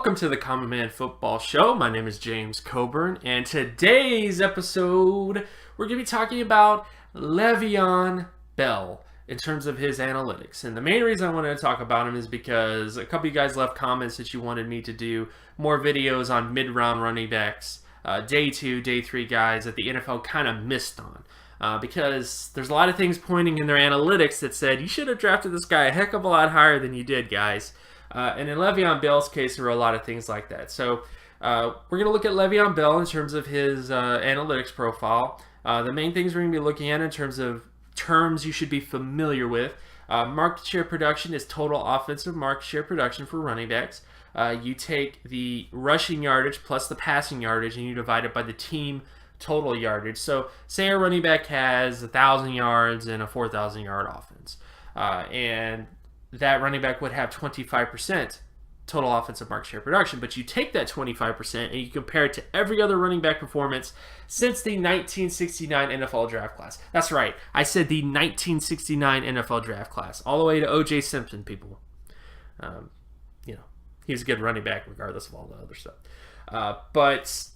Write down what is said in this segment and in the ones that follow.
Welcome to the Common Man Football Show. My name is James Coburn, and today's episode, we're going to be talking about Le'Veon Bell in terms of his analytics. And the main reason I wanted to talk about him is because a couple of you guys left comments that you wanted me to do more videos on mid-round running backs, day 2, day 3 guys that the NFL kind of missed on. Because there's a lot of things pointing in their analytics that said, you should have drafted this guy a heck of a lot higher than you did, guys. And in Le'Veon Bell's case, there were a lot of things like that. So we're going to look at Le'Veon Bell in terms of his analytics profile. The main things we're going to be looking at in terms of terms you should be familiar with. Market share production is total offensive market share production for running backs. You take the rushing yardage plus the passing yardage and you divide it by the team total yardage. So say a running back has 1,000 yards and a 4,000 yard offense. And that running back would have 25% total offensive market share production. But you take that 25% and you compare it to every other running back performance since the 1969 NFL draft class. That's right. I said the 1969 NFL draft class. All the way to O.J. Simpson, people. He was a good running back regardless of all the other stuff. But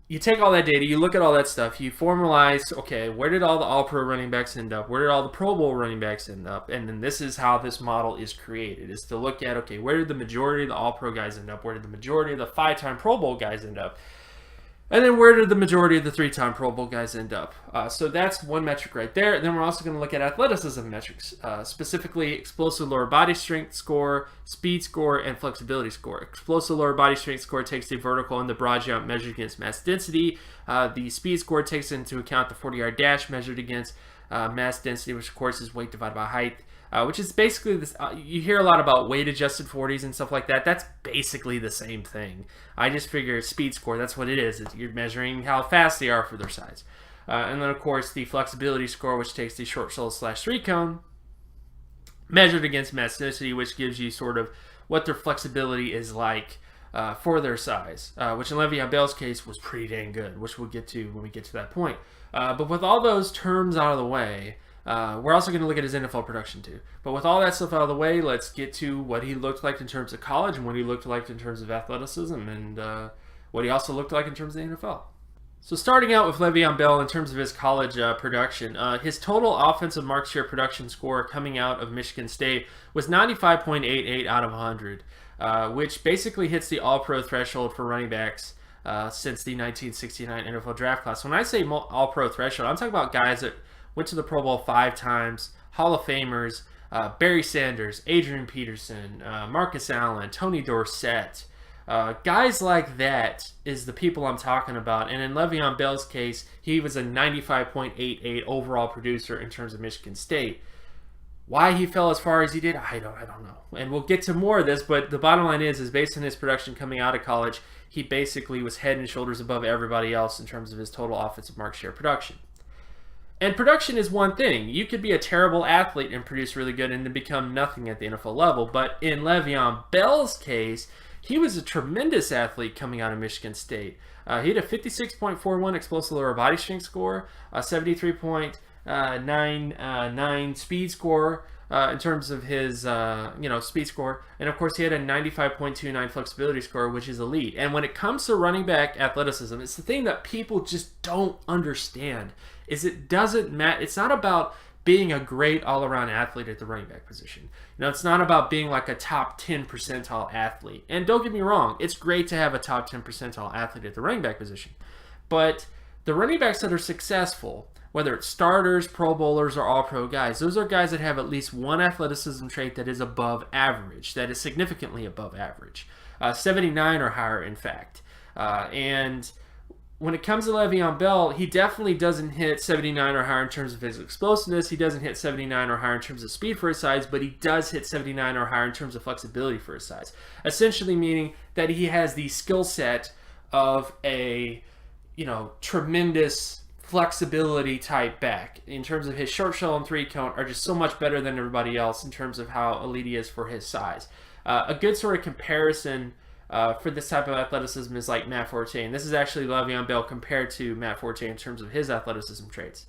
you take all that data, you look at all that stuff, you formalize, okay, where did all the all-pro running backs end up? Where did all the Pro Bowl running backs end up? And then this is how this model is created, is to look at, okay, where did the majority of the all-pro guys end up? Where did the majority of the 5-time Pro Bowl guys end up? And then where did the majority of the 3-time Pro Bowl guys end up? So that's one metric right there. And then we're also going to look at athleticism metrics, specifically explosive lower body strength score, speed score, and flexibility score. Explosive lower body strength score takes the vertical and the broad jump measured against mass density. The speed score takes into account the 40-yard dash measured against mass density, which of course is weight divided by height. Which is basically this. You hear a lot about weight-adjusted 40s and stuff like that. That's basically the same thing. I just figure speed score, that's what it is. You're measuring how fast they are for their size. And then, of course, the flexibility score, which takes the short shell / 3-cone, measured against mass density, which gives you sort of what their flexibility is like for their size, which in Le'Veon Bell's case was pretty dang good, which we'll get to when we get to that point. But with all those terms out of the way, we're also going to look at his NFL production too. But with all that stuff out of the way, let's get to what he looked like in terms of college and what he looked like in terms of athleticism and what he also looked like in terms of the NFL. So starting out with Le'Veon Bell in terms of his college production, his total offensive market share production score coming out of Michigan State was 95.88 out of 100, which basically hits the all-pro threshold for running backs since the 1969 NFL draft class. When I say all-pro threshold, I'm talking about guys that went to the Pro Bowl 5 times, Hall of Famers, Barry Sanders, Adrian Peterson, Marcus Allen, Tony Dorsett. Guys like that is the people I'm talking about. And in Le'Veon Bell's case, he was a 95.88 overall producer in terms of Michigan State. Why he fell as far as he did, I don't know. And we'll get to more of this, but the bottom line is based on his production coming out of college, he basically was head and shoulders above everybody else in terms of his total offensive market share production. And production is one thing. You could be a terrible athlete and produce really good and then become nothing at the NFL level. But in Le'Veon Bell's case, he was a tremendous athlete coming out of Michigan State. He had a 56.41 explosive lower body strength score, a 73.99 speed score in terms of his speed score. And of course, he had a 95.29 flexibility score, which is elite. And when it comes to running back athleticism, it's the thing that people just don't understand. It doesn't matter. It's not about being a great all-around athlete at the running back position. It's not about being like a top 10 percentile athlete. And don't get me wrong, it's great to have a top 10 percentile athlete at the running back position. But the running backs that are successful, whether it's starters, Pro Bowlers, or all-pro guys, those are guys that have at least one athleticism trait that is above average, that is significantly above average. 79 or higher, in fact. And when it comes to Le'Veon Bell, he definitely doesn't hit 79 or higher in terms of his explosiveness. He doesn't hit 79 or higher in terms of speed for his size, but he does hit 79 or higher in terms of flexibility for his size. Essentially meaning that he has the skill set of a, tremendous flexibility type back. In terms of his short shell and 3-cone are just so much better than everybody else in terms of how elite he is for his size. A good sort of comparison for this type of athleticism is like Matt Forte. And this is actually Le'Veon Bell compared to Matt Forte in terms of his athleticism traits.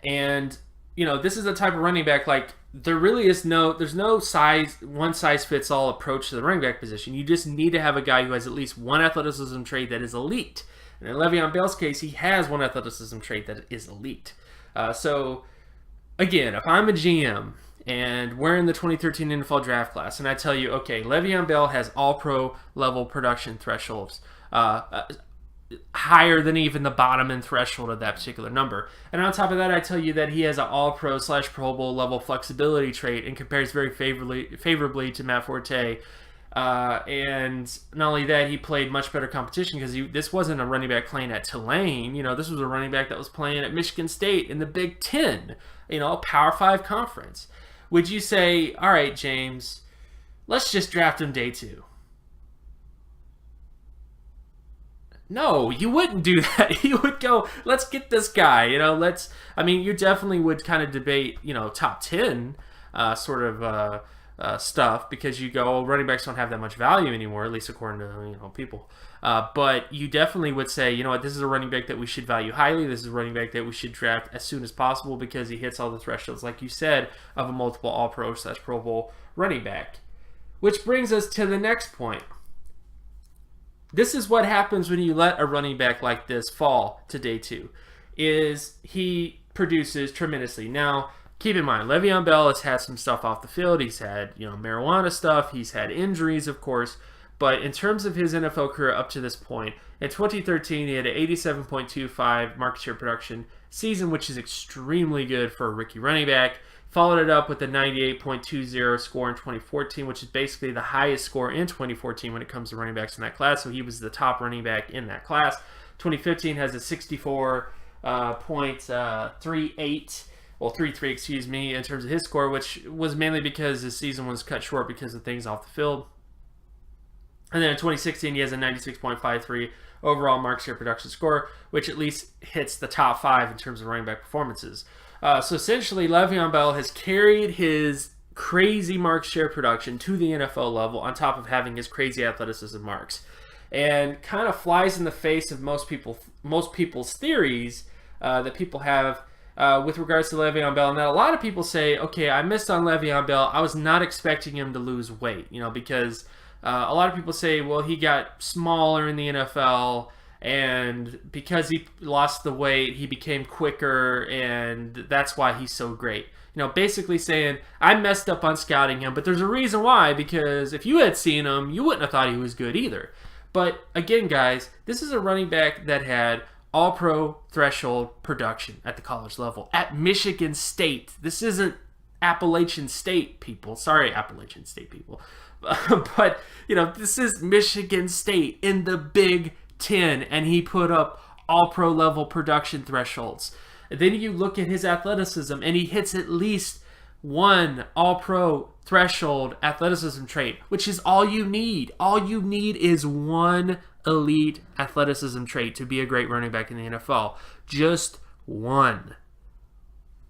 And this is the type of running back, like, there's no one size fits all approach to the running back position. You just need to have a guy who has at least one athleticism trait that is elite. And in Le'Veon Bell's case, he has one athleticism trait that is elite. So, again, if I'm a GM and we're in the 2013 NFL draft class, and I tell you, okay, Le'Veon Bell has all-pro level production thresholds, higher than even the bottom end threshold of that particular number. And on top of that, I tell you that he has an all-pro / Pro Bowl level flexibility trait and compares very favorably to Matt Forte. And not only that, he played much better competition because this wasn't a running back playing at Tulane. This was a running back that was playing at Michigan State in the Big Ten, a Power 5 conference. Would you say, all right, James, let's just draft him day 2? No, you wouldn't do that. You would go, let's get this guy, you definitely would kind of debate, top 10 sort of stuff, because you go, running backs don't have that much value anymore, at least according to, people. But you definitely would say, this is a running back that we should value highly. This is a running back that we should draft as soon as possible because he hits all the thresholds, like you said, of a multiple all-pro / Pro Bowl running back. Which brings us to the next point. This is what happens when you let a running back like this fall to day 2, is he produces tremendously. Now, keep in mind, Le'Veon Bell has had some stuff off the field. He's had, marijuana stuff. He's had injuries, of course. But in terms of his NFL career up to this point, in 2013, he had an 87.25 market share production season, which is extremely good for a rookie running back. Followed it up with a 98.20 score in 2014, which is basically the highest score in 2014 when it comes to running backs in that class. So he was the top running back in that class. 2015 has a 64.33, in terms of his score, which was mainly because his season was cut short because of things off the field. And then in 2016, he has a 96.53 overall market share production score, which at least hits the top 5 in terms of running back performances. So essentially, Le'Veon Bell has carried his crazy market share production to the NFL level on top of having his crazy athleticism marks, and kind of flies in the face of most people's theories that people have with regards to Le'Veon Bell. And that a lot of people say, okay, I missed on Le'Veon Bell. I was not expecting him to lose weight, because a lot of people say, well, he got smaller in the NFL, and because he lost the weight, he became quicker, and that's why he's so great. Basically saying, I messed up on scouting him, but there's a reason why, because if you had seen him, you wouldn't have thought he was good either. But again, guys, this is a running back that had all-pro threshold production at the college level at Michigan State. This isn't Appalachian State, people. Sorry, Appalachian State people. But, this is Michigan State in the Big Ten, and he put up all-pro level production thresholds. And then you look at his athleticism, and he hits at least one all-pro threshold athleticism trait, which is all you need. All you need is one elite athleticism trait to be a great running back in the NFL. Just one.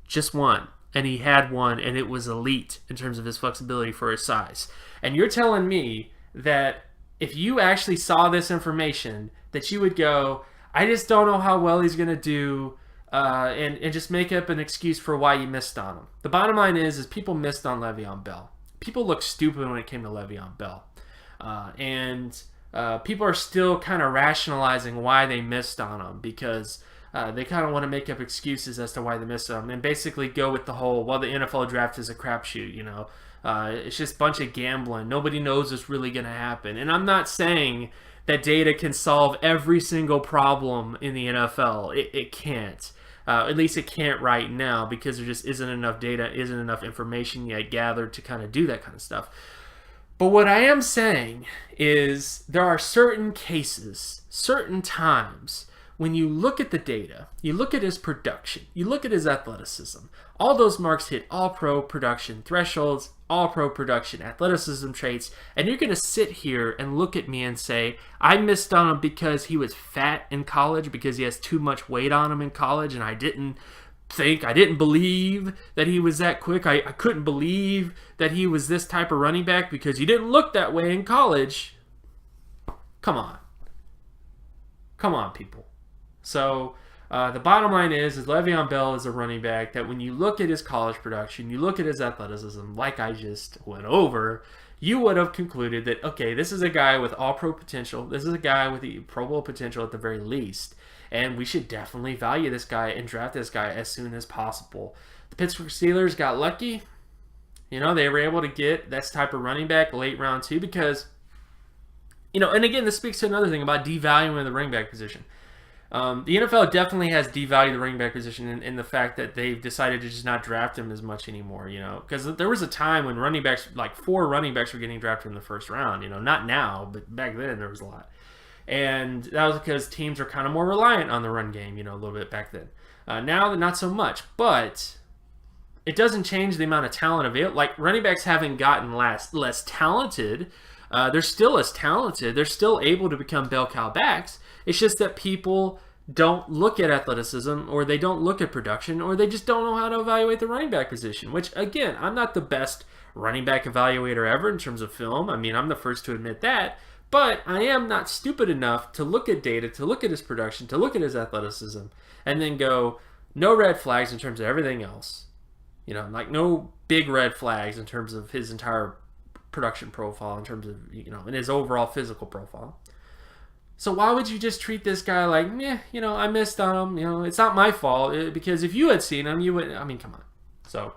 Just one. And he had one, and it was elite in terms of his flexibility for his size. And you're telling me that if you actually saw this information, that you would go, I just don't know how well he's going to do, and just make up an excuse for why you missed on him. The bottom line is people missed on Le'Veon Bell. People look stupid when it came to Le'Veon Bell. And people are still kind of rationalizing why they missed on him, because they kind of want to make up excuses as to why they missed on him, and basically go with the whole, well, the NFL draft is a crapshoot, it's just a bunch of gambling. Nobody knows what's really going to happen. And I'm not saying that data can solve every single problem in the NFL. It can't. At least it can't right now, because there just isn't enough data, isn't enough information yet gathered to kind of do that kind of stuff. But what I am saying is there are certain cases, certain times, when you look at the data, you look at his production, you look at his athleticism, all those marks hit all-pro production thresholds, all-pro production athleticism traits, and you're going to sit here and look at me and say, I missed on him because he was fat in college, because he has too much weight on him in college, and I didn't believe that he was that quick. I couldn't believe that he was this type of running back because he didn't look that way in college. Come on. Come on, people. So, The bottom line is Le'Veon Bell is a running back that when you look at his college production, you look at his athleticism, like I just went over, you would have concluded that, okay, this is a guy with all-pro potential. This is a guy with the Pro Bowl potential at the very least. And we should definitely value this guy and draft this guy as soon as possible. The Pittsburgh Steelers got lucky. You know, they were able to get this type of running back late round 2 because, you know, and again, this speaks to another thing about devaluing the running back position. The NFL definitely has devalued the running back position in the fact that they've decided to just not draft him as much anymore, you know, because there was a time when running backs, like 4 running backs were getting drafted in the first round, you know, not now, but back then there was a lot. And that was because teams are kind of more reliant on the run game, you know, a little bit back then. Now, not so much, but it doesn't change the amount of talent available. Like, running backs haven't gotten less talented. They're still as talented. They're still able to become bell cow backs. It's just that people don't look at athleticism, or they don't look at production, or they just don't know how to evaluate the running back position, which, again, I'm not the best running back evaluator ever in terms of film. I mean, I'm the first to admit that. But I am not stupid enough to look at data, to look at his production, to look at his athleticism, and then go, no red flags in terms of everything else. You know, like no big red flags in terms of his entire production profile, in terms of, you know, in his overall physical profile. So why would you just treat this guy like, you know, I missed on him, you know, it's not my fault, because if you had seen him, you would, I mean, come on. So,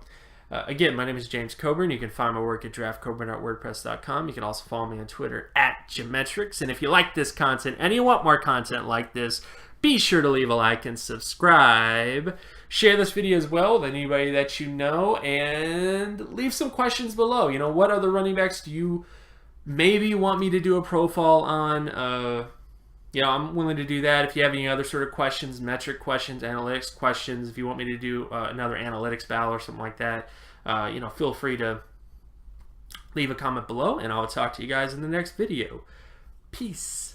again, my name is James Coburn. You can find my work at draftcoburn.wordpress.com. You can also follow me on Twitter at Geometrics. And if you like this content and you want more content like this, be sure to leave a like and subscribe. Share this video as well with anybody that you know, and leave some questions below. You know, what other running backs do you maybe want me to do a profile on? You know, I'm willing to do that. If you have any other sort of questions, metric questions, analytics questions, if you want me to do another analytics battle or something like that, you know, feel free to leave a comment below, and I'll talk to you guys in the next video. Peace.